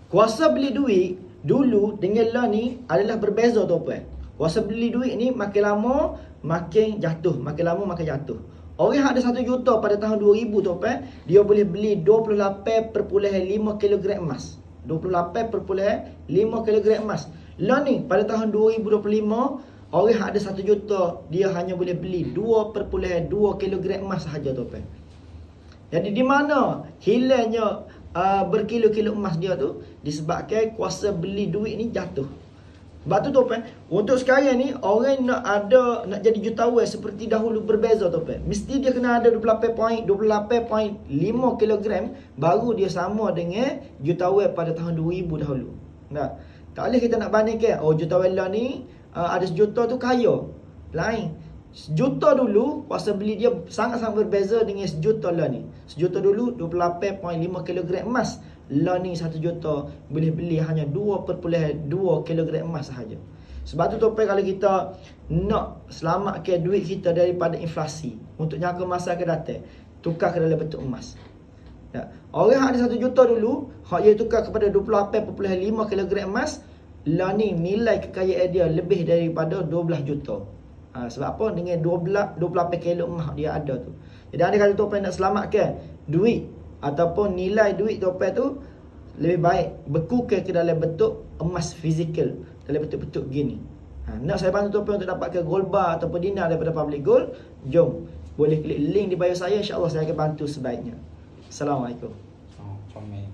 Kuasa beli duit dulu dengan lah ni adalah berbeza tuan-puan. Kuasa beli duit ni makin lama makin jatuh, makin lama makin jatuh. Orang yang ada 1 juta pada tahun 2000 tuan-puan, dia boleh beli 28.5 kg emas. 28.5 kg emas. Lah ni pada tahun 2025, orang yang ada 1 juta dia hanya boleh beli 2.2 kg emas sahaja tuan-puan. Jadi di mana hilangnya berkilo-kilo emas dia tu? Disebabkan kuasa beli duit ni jatuh. Sebab tu tuan-puan, untuk sekarang ni orang nak jadi jutawan seperti dahulu berbeza tuan-puan. Mesti dia kena ada 28.5 kg baru dia sama dengan jutawan pada tahun 2000 dahulu. Tak boleh kita nak bandingkan, oh jutawan lah ni ada 1 juta tu kaya. Lain. 1 juta dulu kuasa beli dia sangat-sangat berbeza dengan 1 juta lah ni. 1 juta dulu 28.5 kg emas. Lah ni 1 juta boleh beli hanya 2.2 kg emas sahaja. Sebab tu tuan-puan, kalau kita nak selamatkan duit kita daripada inflasi untuk jangka masa akan datang, tukar ke dalam bentuk emas. Ya. Orang yang ada 1 juta dulu, hak dia tukar kepada 28.5 kg emas. Lah ni nilai kekayaan dia lebih daripada 12 juta. Sebab apa? Dengan 28 kilo emas dia ada tu. Jadi ada kata tuan-puan nak selamatkan duit ataupun nilai duit tuan-puan tu, lebih baik berkukar ke dalam bentuk emas fizikal, dalam bentuk-bentuk gini. Nak saya bantu tuan-puan untuk dapatkan gold bar ataupun dinar daripada Public Gold, jom boleh klik link di bio saya, insya-Allah saya akan bantu sebaiknya. Assalamualaikum. Comel.